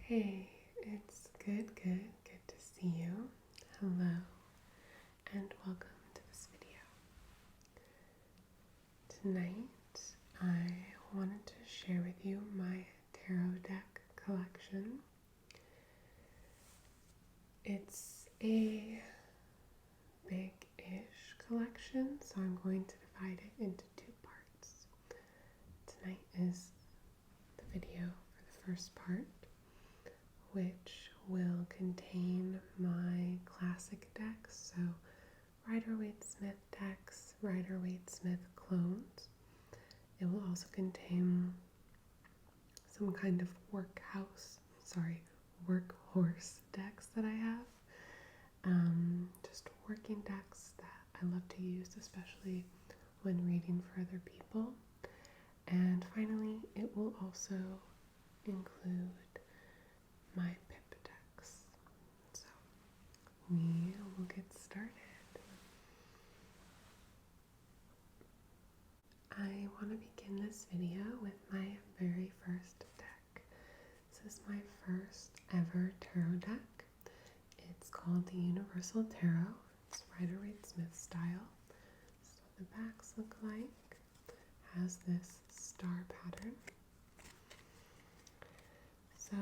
Hey, it's good to see you. Hello, and welcome to this video. Tonight, I wanted to share with you my tarot deck collection. It's a big-ish collection, so I'm going to divide it into two parts. Tonight is the video for the first part, which will contain my classic decks, so Rider-Waite-Smith decks, Rider-Waite-Smith clones. It will also contain some kind of workhorse decks that I have. Just working decks that I love to use, especially when reading for other people. And finally, it will also include my pip decks. So we will get started. I want to begin this video with my very first deck. This is my first ever tarot deck. It's called the Universal Tarot. It's Rider-Waite-Smith style. So the backs look like, has this star pattern. So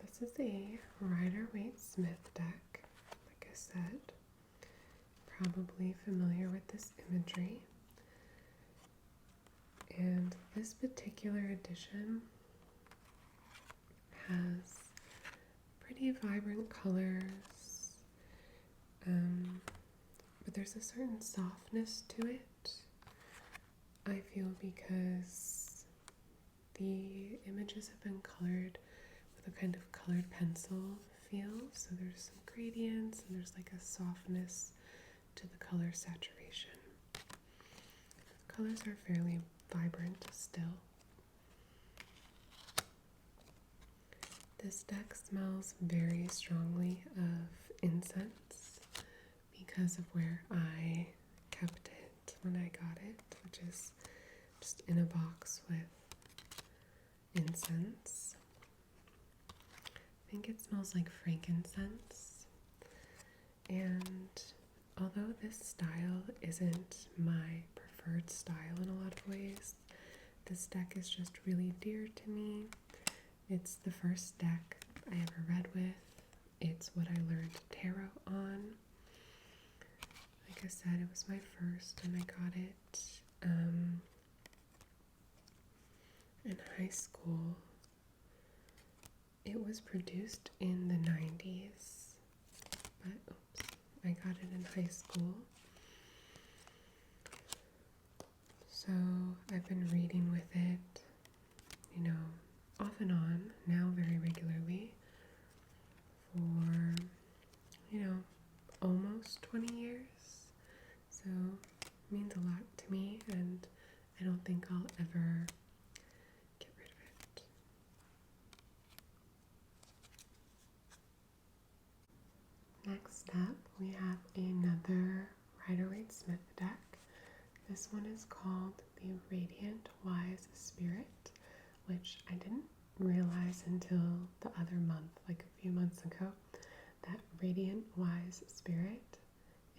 this is a Rider-Waite-Smith deck. Like I said, probably familiar with this imagery. And this particular edition has pretty vibrant colors, but there's a certain softness to it, I feel, because the images have been colored with a kind of colored pencil feel, so there's some gradients and there's like a softness to the color saturation. The colors are fairly vibrant still. This deck smells very strongly of incense because of where I kept it when I got it, which is just in a box with incense. I think it smells like frankincense. And although this style isn't my preferred style in a lot of ways, this deck is just really dear to me. It's the first deck I ever read with. It's what I learned tarot on. Like I said, it was my first, and I got it in high school. It was produced in the 90s, but I got it in high school. So I've been reading with it, off and on, now very regularly, for, almost 20 years. So it means a lot to me, and I don't think I'll ever get rid of it. Next up, we have another Rider-Waite-Smith deck. This one is called the Radiant Wise Spirit, which I didn't realize until the other month, like a few months ago, that Radiant Wise Spirit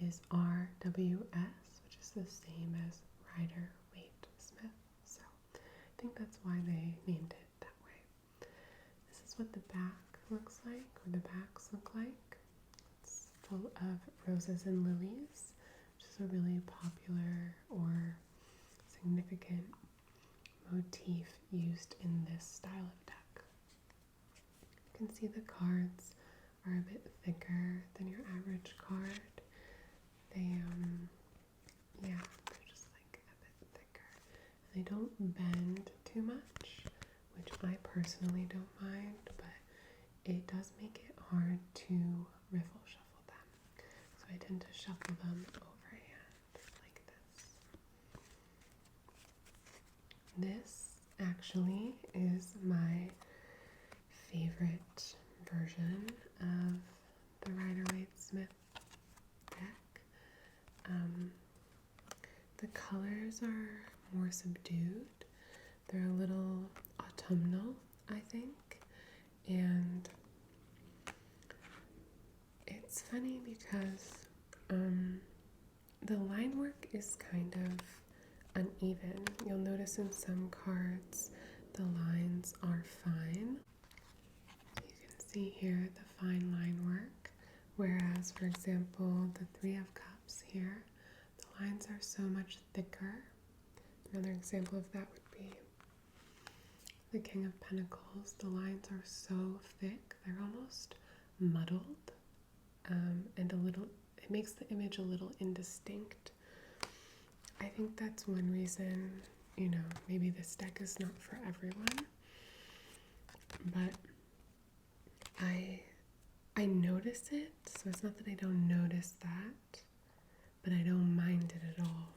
is RWS, which is the same as Rider-Waite-Smith. So I think that's why they named it that way. This is what the back looks like, or the backs look like. It's full of roses and lilies, which is a really popular or significant motif used in this style of deck. You can see the cards are a bit thicker than your average card. They're just like a bit thicker. And they don't bend too much, which I personally don't mind, but it does make it hard to riffle shuffle them. So I tend to shuffle them overhand like this. This actually is my favorite version of the Rider-Waite-Smith deck. The colors are more subdued. They're a little autumnal, I think, And it's funny because the line work is kind of uneven. You'll notice in some cards the lines are fine. You can see here the fine line work, whereas, for example, the Three of Cups here, the lines are so much thicker. Another example of that would be the King of Pentacles. The lines are so thick, they're almost muddled, and it makes the image a little indistinct. I think that's one reason, maybe this deck is not for everyone, but I notice it, so it's not that I don't notice that, but I don't mind it at all,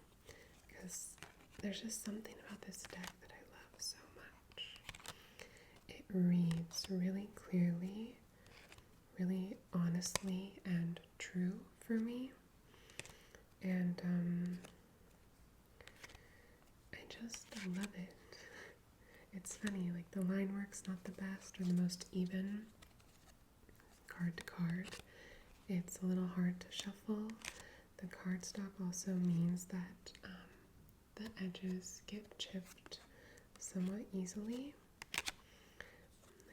because there's just something about this deck that I love so much. It reads really clearly, really honestly and true for me, and I just love it. It's funny, like the line work's not the best or the most even card to card. It's a little hard to shuffle. The cardstock also means that the edges get chipped somewhat easily.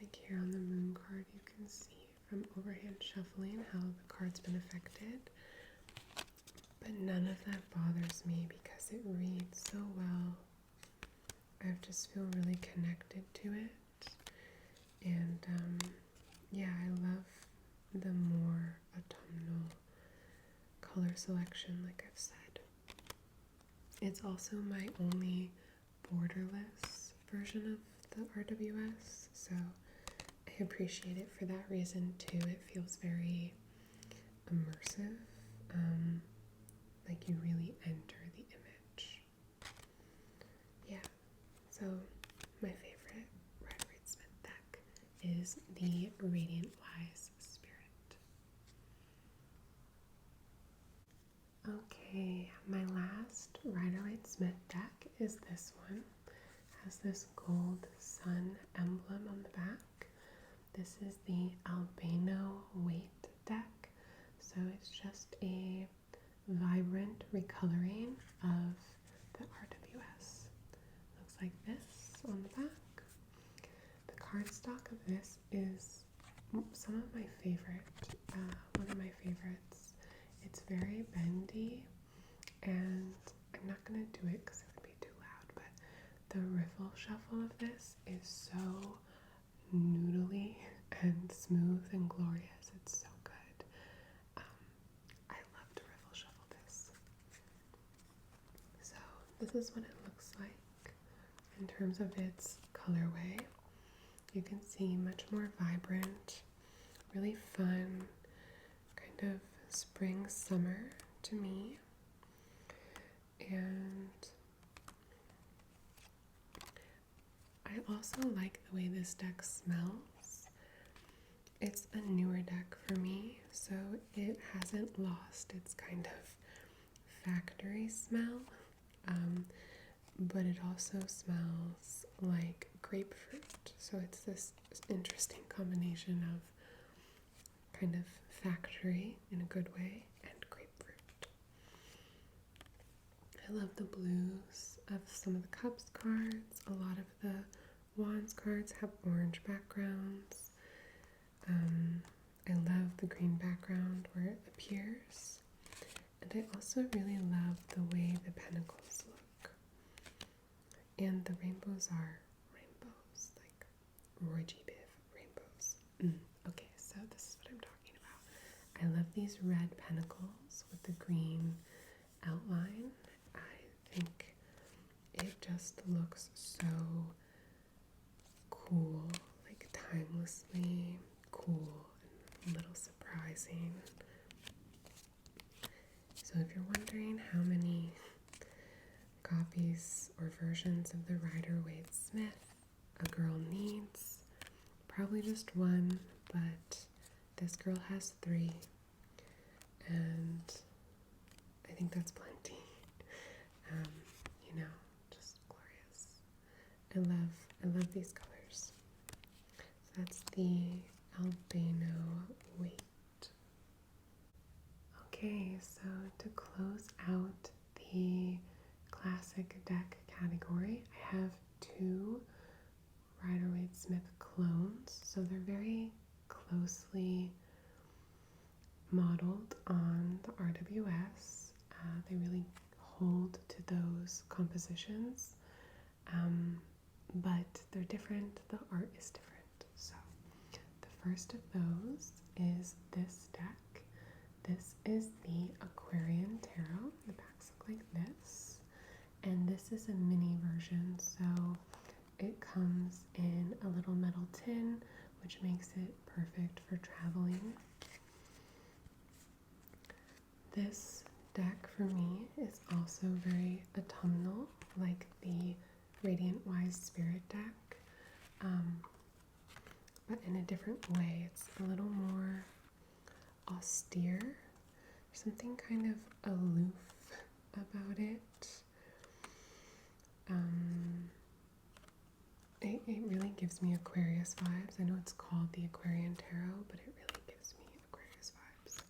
Like here on the moon card, you can see from overhand shuffling how the card's been affected. But none of that bothers me because it reads so well. I just feel really connected to it. And yeah, I love the more autumnal color selection, like I've said. It's also my only borderless version of the RWS, so I appreciate it for that reason too. It feels very immersive, like you really enter the image. Yeah, so my favorite Rider-Waite-Smith deck is the Radiant Wise Spirit. Okay, my last Rider-Waite-Smith deck is this one. It has this gold sun emblem on the back. This is the Albano-Waite deck. So it's just a vibrant recoloring of the RWS. Looks like this on the back. The cardstock of this is some of my favorite, one of my favorites. It's very bendy, and I'm not going to do it because it would be too loud, but the riffle shuffle of this is so noodly and smooth and glorious. It's so good. I love to riffle shuffle this. So this is what it looks like in terms of its colorway. You can see much more vibrant, really fun, kind of spring summer to me. And I also like the way this deck smells. It's a newer deck for me, so it hasn't lost its kind of factory smell, but it also smells like grapefruit. So it's this interesting combination of kind of factory in a good way and grapefruit. I love the blues of some of the Cups cards. A lot of the Wands cards have orange backgrounds. I love the green background where it appears. And I also really love the way the pentacles look. And the rainbows are rainbows, like Roy G. Biv rainbows. Okay, so this is what I'm talking about. I love these red pentacles with the green outline. I think it just looks so cool, like timelessly cool and a little surprising. So if you're wondering how many copies or versions of the Rider-Waite-Smith a girl needs, probably just one, but this girl has 3, and I think that's plenty. Just glorious. I love these colors. That's the Albano-Waite. Okay, so to close out the classic deck category, I have two Rider-Waite-Smith clones. So they're very closely modeled on the RWS. They really hold to those compositions, but they're different. The art is different. So the first of those is this deck. This is the Aquarian Tarot. The backs look like this, and this is a mini version, so it comes in a little metal tin, which makes it perfect for traveling. This deck for me is also very autumnal, like the Radiant Wise Spirit deck, but in a different way. It's a little more austere, something kind of aloof about it. It really gives me Aquarius vibes. I know it's called the Aquarian Tarot, but it really gives me Aquarius vibes.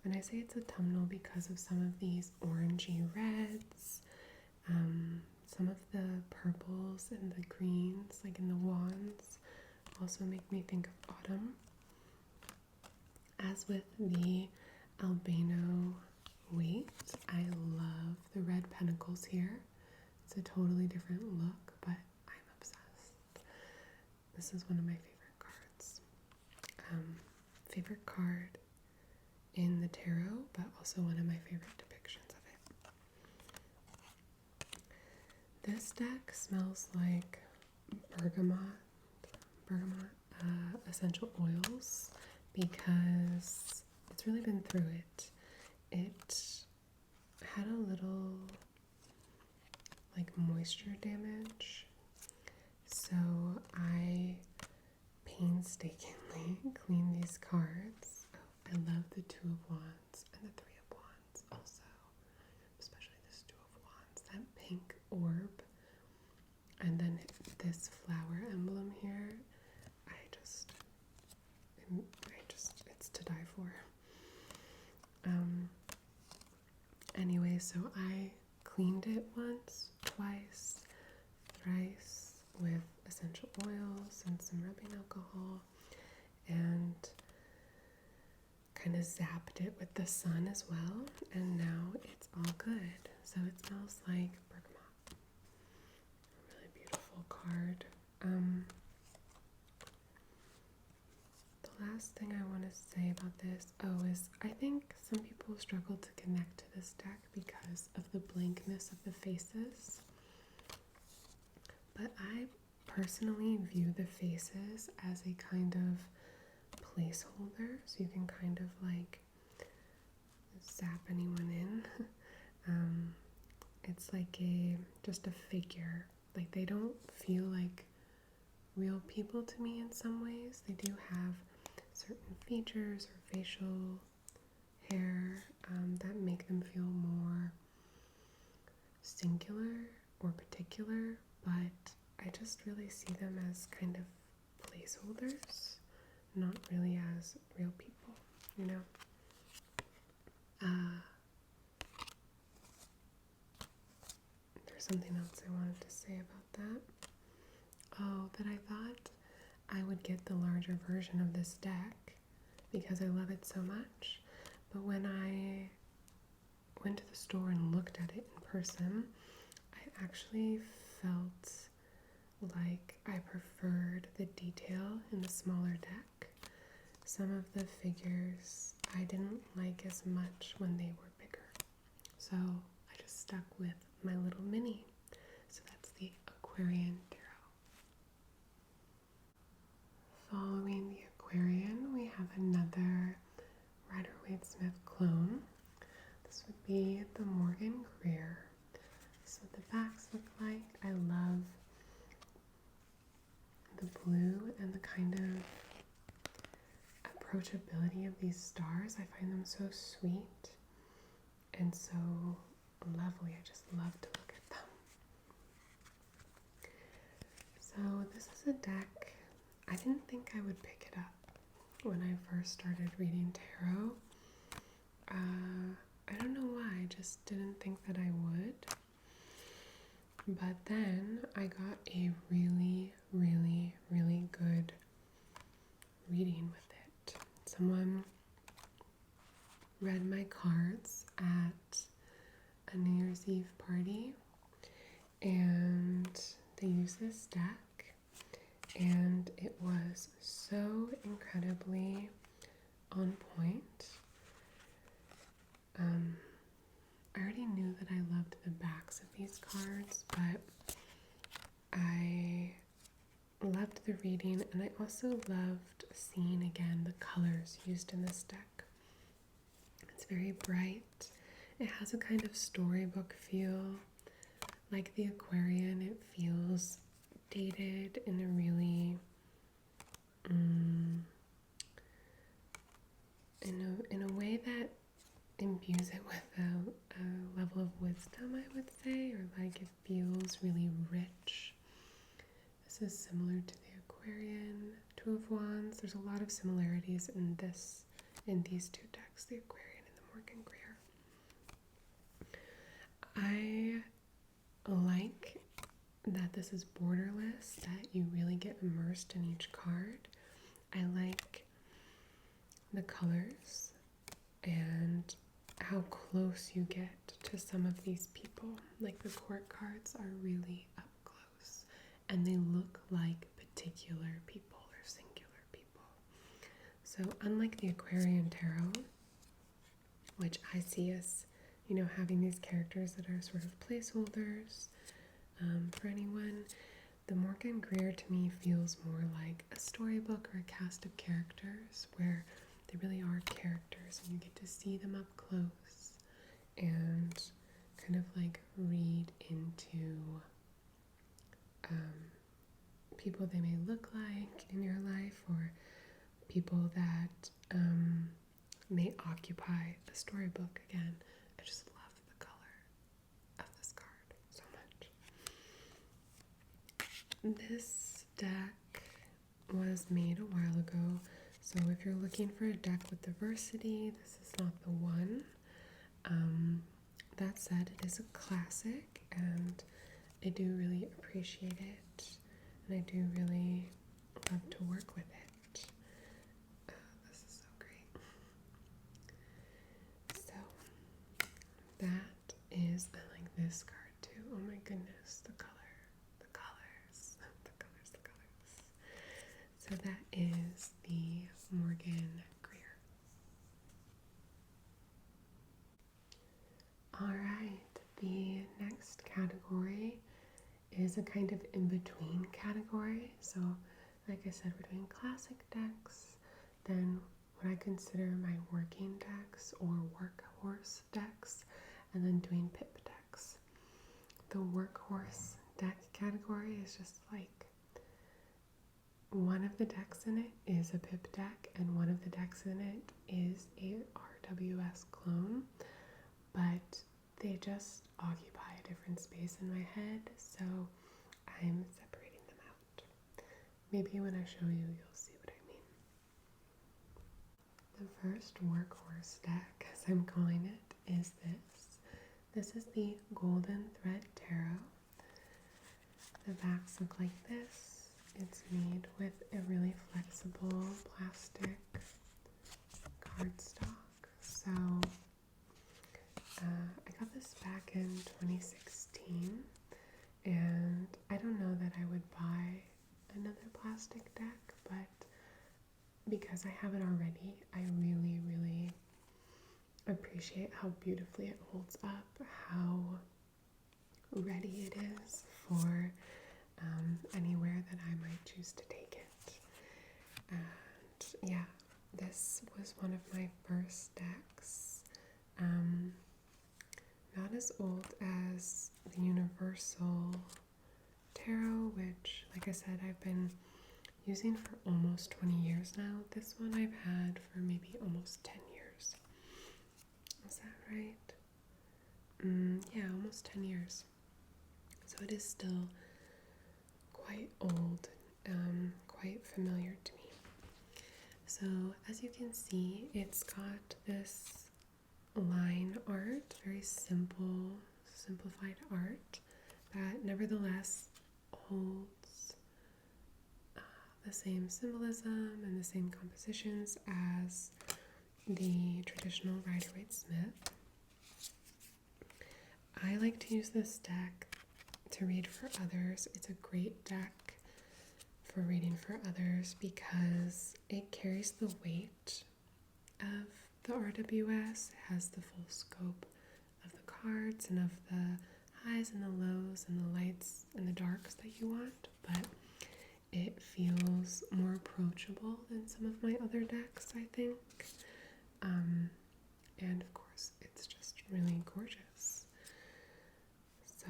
And I say it's autumnal because of some of these orangey reds, some of the purples and the greens, like in the wands, also make me think of autumn. As with the Albano-Waite, I love the red pentacles here. It's a totally different look, but I'm obsessed. This is one of my favorite cards. Favorite card in the tarot, but also one of my favorite depictions of it. This deck smells like bergamot essential oils, because it's really been through it. It had a little like moisture damage, so I painstakingly clean these cards. Oh, I love the Two of Wands and the Three of Wands also, especially this Two of Wands, that pink orb, and then this flower emblem here. It's to die for. Anyway, so I cleaned it once, twice, thrice with essential oils and some rubbing alcohol, and kind of zapped it with the sun as well, and now it's all good. So it smells like bergamot. A really beautiful card. The last thing I want to say about this, is I think some people struggle to connect to this deck because of the blankness of the faces. But I personally view the faces as a kind of placeholder, so you can kind of like zap anyone in. It's like just a figure. Like, they don't feel like real people to me in some ways. They do have certain features or facial hair that make them feel more singular or particular, but I just really see them as kind of placeholders, not really as real people, you know? There's something else I wanted to say about that. That I thought I would get the larger version of this deck because I love it so much. But when I went to the store and looked at it in person, I actually felt like I preferred the detail in the smaller deck. Some of the figures I didn't like as much when they were bigger. So I just stuck with my little mini. So that's the Aquarian Tarot. Following the Aquarian, we have another Rider-Waite-Smith clone. This would be the Morgan Greer. This is what the backs look like. I love the blue and the kind of approachability of these stars. I find them so sweet and so lovely. I just love to look at them. So this is a deck I didn't think I would pick it up when I first started reading tarot. I don't know why, I just didn't think that I would. But then I got a really, really, really good reading with it. Someone read my cards at a New Year's Eve party, and they used this deck, and it was so incredibly on point. I already knew that I loved the backs of these cards, but I loved the reading, and I also loved seeing again the colors used in this deck. It's very bright. It has a kind of storybook feel. Like the Aquarian, it feels dated in a really in a way that imbues it with a level of wisdom, I would say, or like it feels really rich. This is similar to the Aquarian Two of Wands. There's a lot of similarities in these two decks, the Aquarian and the Morgan Greer. I like that this is borderless, that you really get immersed in each card. I like the colors and how close you get to some of these people. Like the court cards are really up close, and they look like particular people or singular people. So unlike the Aquarian Tarot, which I see as, having these characters that are sort of placeholders for anyone, the Morgan Greer to me feels more like a storybook or a cast of characters where they really are characters and you get to see them up close and kind of like read into people they may look like in your life, or people that may occupy the storybook. Again, I just love the color of this card so much. This deck was made a while ago, so if you're looking for a deck with diversity, this is not the one. That said, it is a classic, and I do really appreciate it, and I do really love to work with it. This is so great. So that is, I like this card too. Oh my goodness, the colors. So that is the Morgan Greer. Alright, the next category is a kind of in-between category. So like I said, we're doing classic decks, then what I consider my working decks or workhorse decks, and then doing pip decks. The workhorse deck category is just like one of the decks in it is a pip deck, and one of the decks in it is a RWS clone, but they just occupy a different space in my head, so I'm separating them out. Maybe when I show you, you'll see what I mean. The first workhorse deck, as I'm calling it, is this. This is the Golden Thread Tarot. The backs look like this. It's made with a really flexible plastic cardstock. So I got this back in 2016, and I don't know that I would buy another plastic deck, but because I have it already, I really, really appreciate how beautifully it holds up, how ready it is for anywhere that I might choose to take it. And yeah, this was one of my first decks. Not as old as the Universal Tarot, which, like I said, I've been using for almost 20 years now. This one I've had for maybe almost 10 years. Is that right? Yeah, almost 10 years. So it is still quite old, quite familiar to me. So as you can see, it's got this line art, very simple, simplified art that nevertheless holds the same symbolism and the same compositions as the traditional Rider-Waite Smith. I like to use this deck to read for others. It's a great deck for reading for others because it carries the weight of the RWS. It has the full scope of the cards and of the highs and the lows and the lights and the darks that you want, but it feels more approachable than some of my other decks, I think. And of course, it's just really gorgeous. So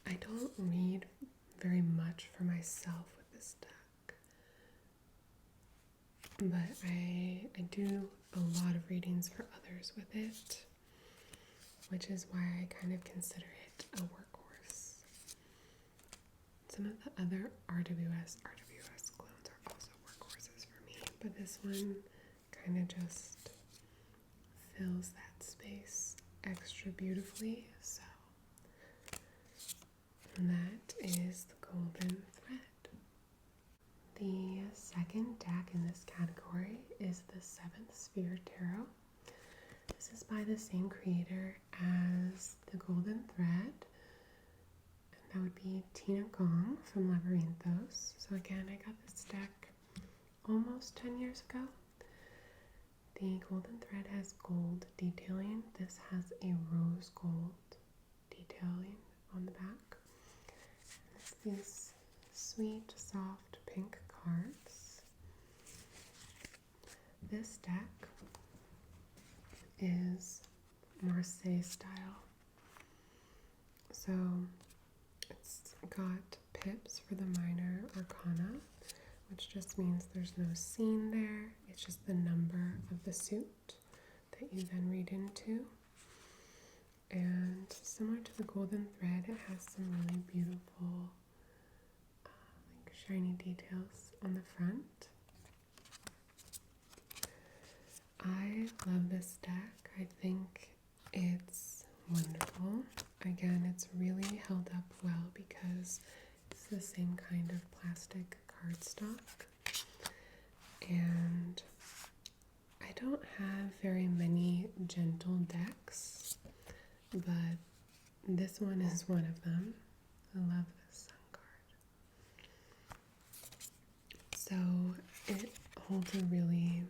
I don't read very much for myself with this deck, but I do a lot of readings for others with it, which is why I kind of consider it a workhorse. Some of the other RWS clones are also workhorses for me, but this one kind of just fills that space extra beautifully. So that is the Golden Thread. The second deck in this category is the Seventh Sphere Tarot. This is by the same creator as the Golden Thread, and that would be Tina Gong from Labyrinthos. So again, I got this deck almost 10 years ago. The Golden Thread has gold detailing. This has a rose gold detailing on the back. It's these sweet, soft pink cards. This deck is Marseille style. So it's got pips for the minor arcana, which just means there's no scene there. It's just the number of the suit that you then read into. And similar to the Golden Thread, it has some really beautiful like shiny details on the front. I love this deck. I think it's wonderful. Again, it's really held up well because it's the same kind of plastic cardstock. And I don't have very many gentle decks, but this one is one of them. I love this sun card. So it holds a really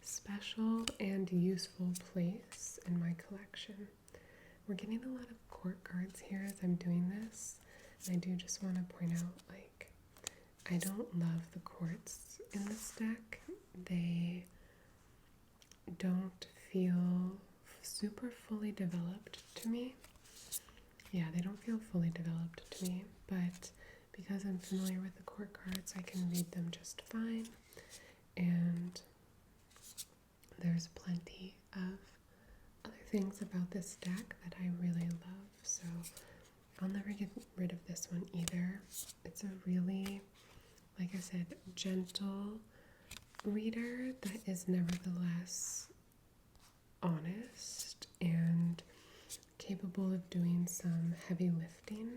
special and useful place in my collection. We're getting a lot of court cards here as I'm doing this, and I do just want to point out, like, I don't love the courts in this deck. They don't feel super fully developed to me. Yeah, they don't feel fully developed to me, but because I'm familiar with the court cards, I can read them just fine. And there's plenty of other things about this deck that I really love, so I'll never get rid of this one either. It's a really, like I said, gentle reader that is nevertheless honest and capable of doing some heavy lifting,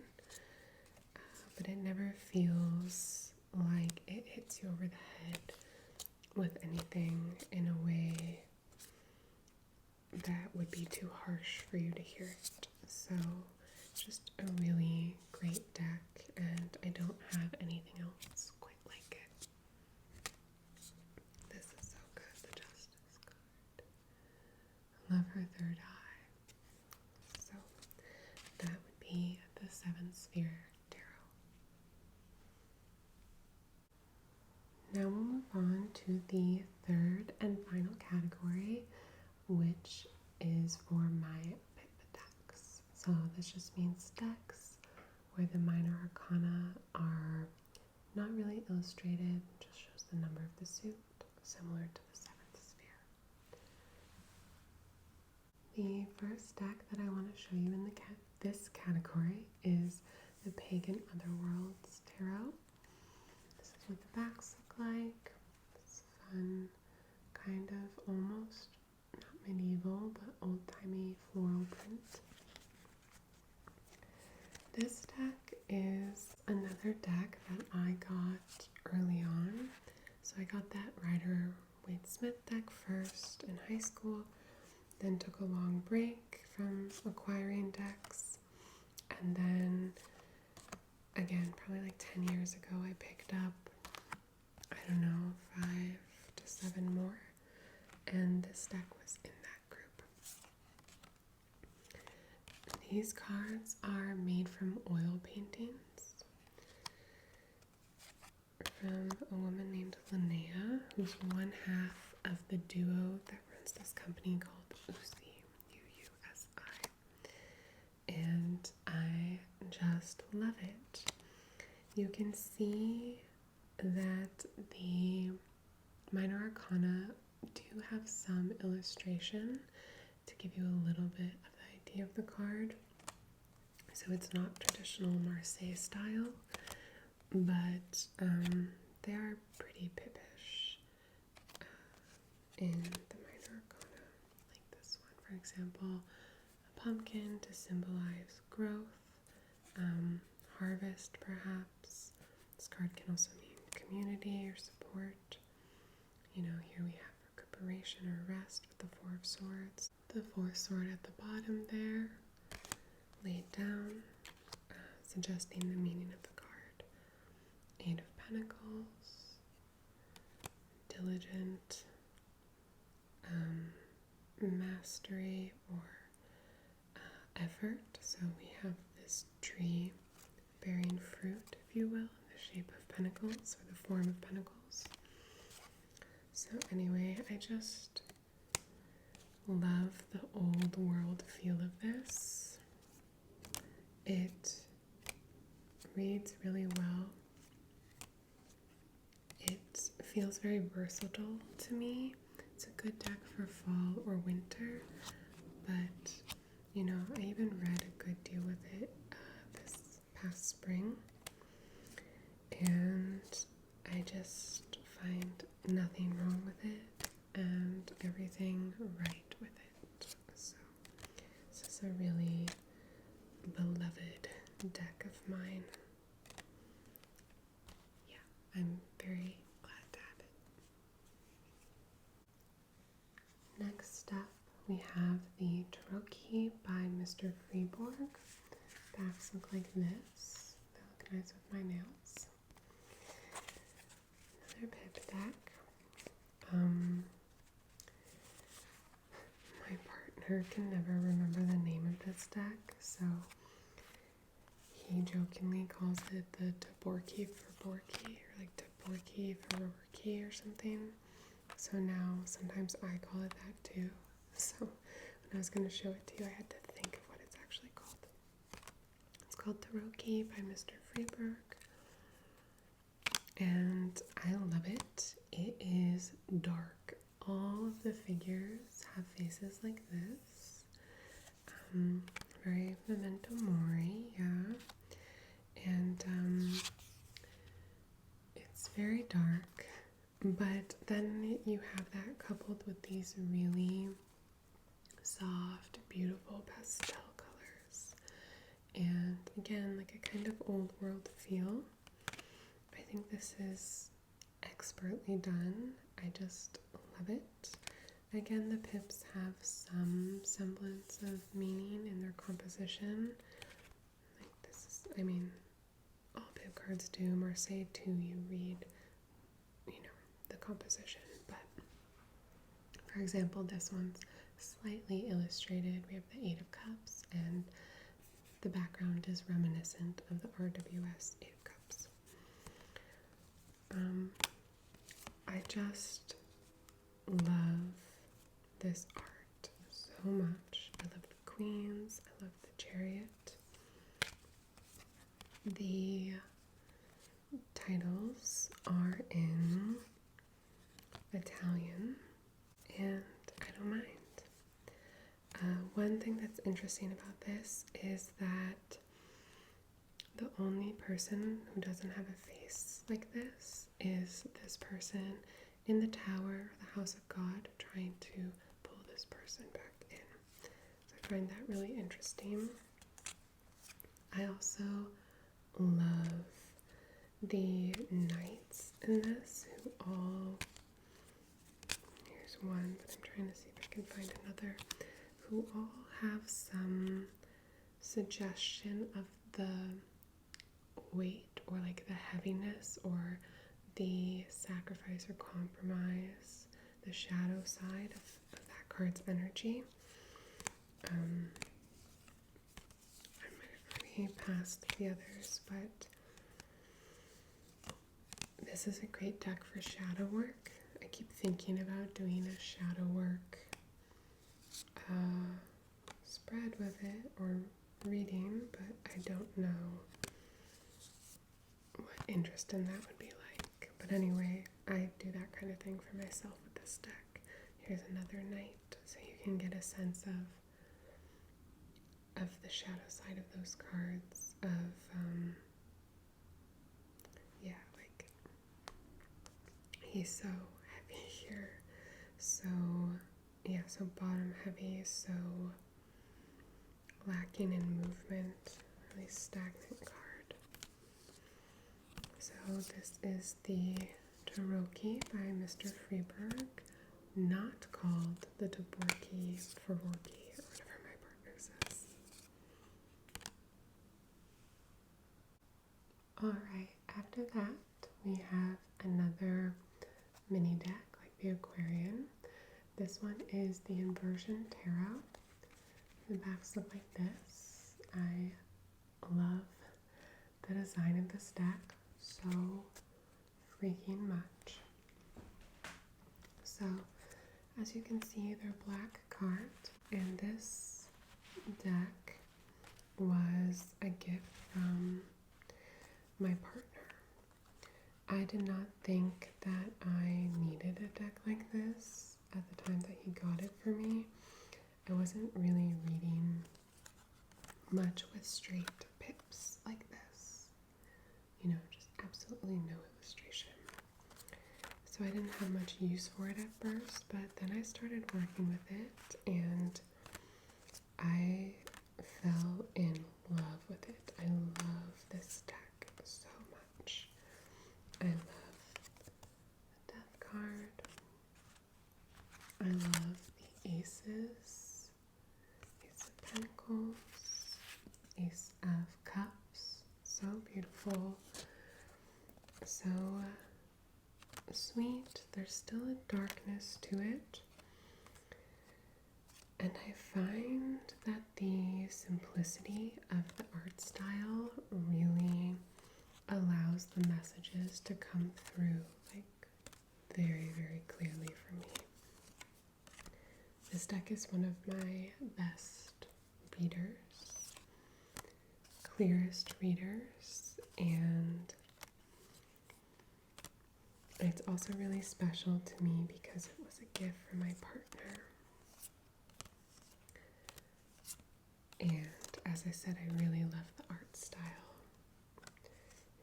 but it never feels like it hits you over the head with anything in a way that would be too harsh for you to hear it. So it's just a really great deck, and I don't have anything else quite like it. This is so good, the Justice card. I love her third eye. So that would be the Seventh Sphere Tarot. Now we'll move on to the third and final category, which is for my Pippa decks. So this just means decks where the minor arcana are not really illustrated, just shows the number of the suit, similar to the Seventh Sphere. The first deck that I want to show you in this category is the Pagan Otherworlds Tarot. what the backs look like. It's fun, kind of almost not medieval, but old-timey floral print. This deck is another deck that I got early on. So I got that Rider-Waite Smith deck first in high school, then took a long break from acquiring decks, and then again, probably like 10 years ago, I picked up, I don't know, 5 to 7 more, and this deck was in that group. These cards are made from oil paintings from a woman named Linnea, who's one half of the duo that runs this company called Usi, U-U-S-I. And I just love it. You can see that the minor arcana do have some illustration to give you a little bit of the idea of the card. So it's not traditional Marseille style, but they are pretty pippish in the minor arcana. Like this one, for example, a pumpkin to symbolize growth, harvest perhaps. This card can also mean community or support. You know, here we have recuperation or rest with the Four of Swords. The fourth sword at the bottom there, laid down, suggesting the meaning of the card. Eight of Pentacles, diligent, mastery or effort. So we have this tree bearing fruit, if you will, in the shape of pentacles or the form of pentacles. So anyway, I just love the old world feel of this. It reads really well. It feels very versatile to me. It's a good deck for fall or winter, but you know, I even read a good deal with it this past spring, and I just find nothing wrong with it and everything right with it. So this is a really beloved deck of mine. Yeah, I'm very glad to have it. Next up, we have the Tarocchi by Mr Friborg. Backs look like this. They look nice with my nails. Another pip deck. My partner can never remember the name of this deck, so he jokingly calls it the Tarocchi for Borky, or like Tarocchi for Roberkey or something. So now sometimes I call it that too. So when I was going to show it to you, I had to think of what it's actually called. It's called Tarocchi by Mr Friborg, and I love it. It is dark. All of the figures have faces like this. Very memento mori, yeah. And it's very dark, but then you have that coupled with these really soft, beautiful pastel colors. And again, like a kind of old world feel. I think this is expertly done. I just love it. Again, the pips have some semblance of meaning in their composition. Like this is, I mean, all pip cards do. Marseille too, you read, you know, the composition. But for example, this one's slightly illustrated. We have the Eight of Cups, and the background is reminiscent of the RWS Eight of Cups. I just love this art so much. I love the queens, I love the chariot. The titles are in Italian, and I don't mind. One thing that's interesting about this is that The only person who doesn't have a face like this is this person in the tower, the house of God, trying to pull this person back in. So I find that really interesting. I also love the knights in this who all, here's one, but I'm trying to see if I can find another, who all have some suggestion of the weight or like the heaviness or the sacrifice or compromise, the shadow side of that card's energy. I might have already passed the others, but this is a great deck for shadow work. I keep thinking about doing a shadow work spread with it or reading, but I don't know what interest in that would be like. But anyway, I do that kind of thing for myself with this deck. Here's another knight, so you can get a sense of the shadow side of those cards, of yeah, like he's so heavy here, so yeah, so bottom heavy, so lacking in movement, really stagnant card. So this is the Tarocchi by Mr Friborg, not called the Tarocchi, or whatever my partner says. Alright, after that we have another mini deck like the Aquarian. This one is the Inversion Tarot. The backs look like this. I love the design of this deck so freaking much. So, as you can see, they're black cards, and this deck was a gift from my partner. I did not think that I needed a deck like this at the time that he got it for me. I wasn't really reading much with straight pips like this. You know, just absolutely no illustration. So I didn't have much use for it at first, but then I started working with it and I fell in love with it. I love this deck so much. I love the Death card. I love the Aces, Ace of Pentacles, Ace of Cups, so beautiful, so sweet. There's still a darkness to it, and I find that the simplicity of the art style really allows the messages to come through like very, very clearly for me. This deck is one of my best readers, clearest readers, and it's also really special to me because it was a gift from my partner. And as I said, I really love the art style. I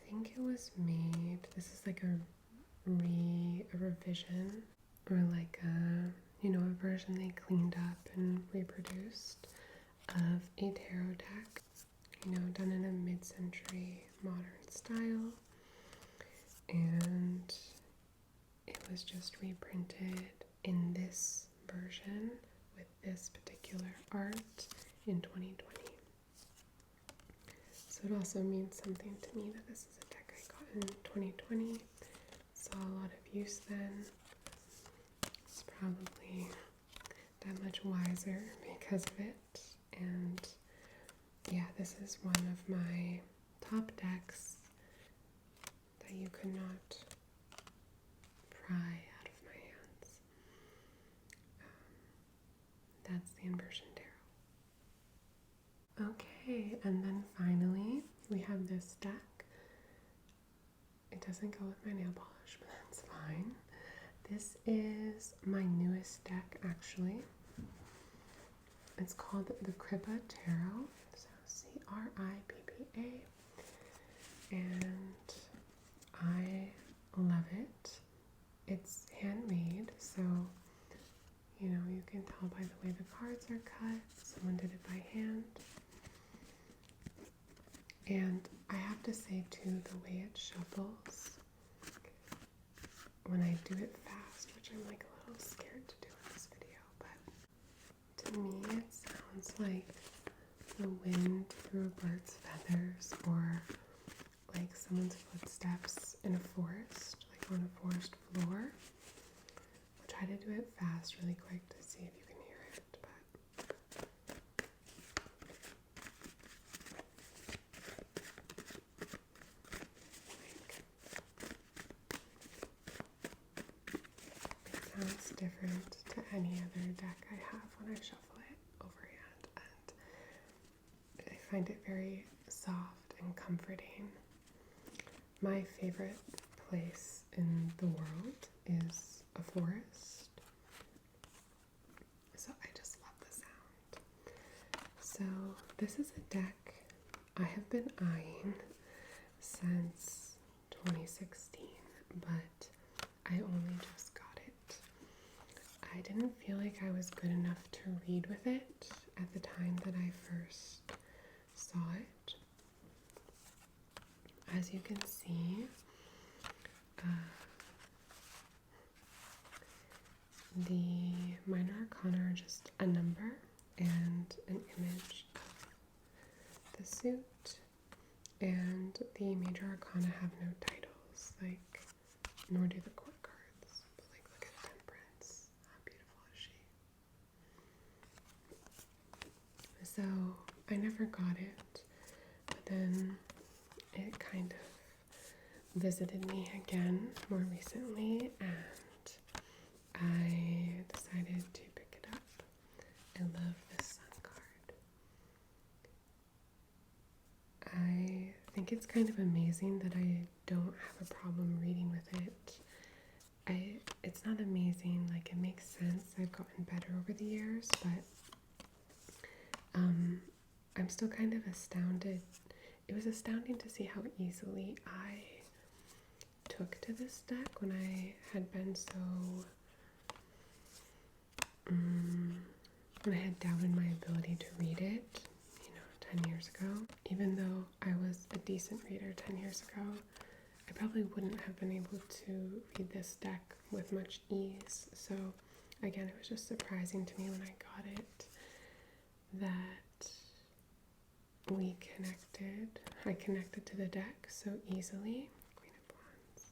think it was made, this is like a revision, or like a version they cleaned up and reproduced of a tarot deck, done in a mid-century modern style, and it was just reprinted in this version with this particular art in 2020. So it also means something to me that this is a deck I got in 2020, saw a lot of use then. It's probably that much wiser because of it, and yeah, this is one of my top decks that you could not pry out of my hands. That's the Inversion Tarot. Okay, and then finally we have this deck. It doesn't go with my nail polish, but that's fine. This is my newest deck, actually. It's called the Crippa Tarot, so Crippa. and I love it. It's handmade, so you know, you can tell by the way the cards are cut. Someone did it by hand. And I have to say too, the way it shuffles when I do it fast, which I'm like a little scared to do in this video, but to me it sounds like the wind through a bird's feathers, or like someone's footsteps in a forest, like on a forest floor. I'll try to do it fast really quick to see if you can hear it, but it sounds different to any other deck I have when I shuffle it overhand, and I find it very soft and comforting. My favorite place in the world is a forest, so I just love the sound. So this is a deck I have been eyeing since 2016, but I only just got it. I didn't feel like I was good enough to read with it at the time that I first saw it. As you can see, the minor arcana are just a number and an image of the suit, and the major arcana have no titles, like, nor do the court cards. But like, look at Temperance. How beautiful is she? So I never got it, but then it kind of visited me again more recently, and I decided to pick it up. I love this sun card. I think it's kind of amazing that I don't have a problem reading with it. It's not amazing, like, it makes sense. I've gotten better over the years, but I'm still kind of astounded. It was astounding to see how easily I took to this deck when I had been so when I had doubted my ability to read it, 10 years ago. Even though I was a decent reader 10 years ago, I probably wouldn't have been able to read this deck with much ease. So again, it was just surprising to me when I got it that I connected to the deck so easily, Queen of Wands,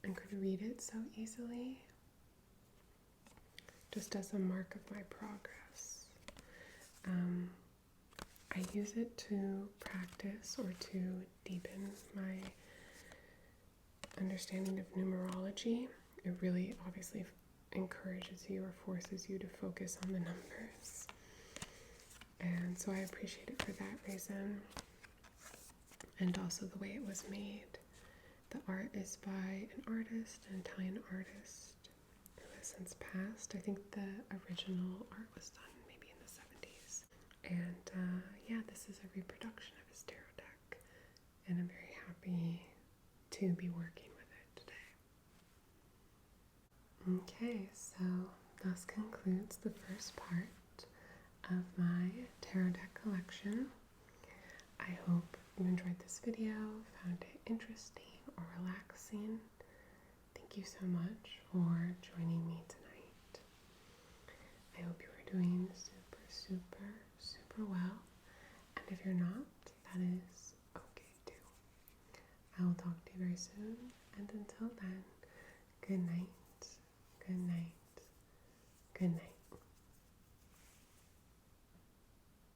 and could read it so easily, just as a mark of my progress. I use it to practice or to deepen my understanding of numerology. It really obviously encourages you or forces you to focus on the numbers. And so I appreciate it for that reason. And also the way it was made. The art is by an artist, an Italian artist who has since passed. I think the original art was done maybe in the 70s. And yeah, this is a reproduction of his tarot deck. And I'm very happy to be working with it today. Okay, so thus concludes the first part of my tarot deck collection. I hope you enjoyed this video, found it interesting or relaxing. Thank you so much for joining me tonight. I hope you are doing super, super, super well. And if you're not, that is okay too. I will talk to you very soon. And until then, good night.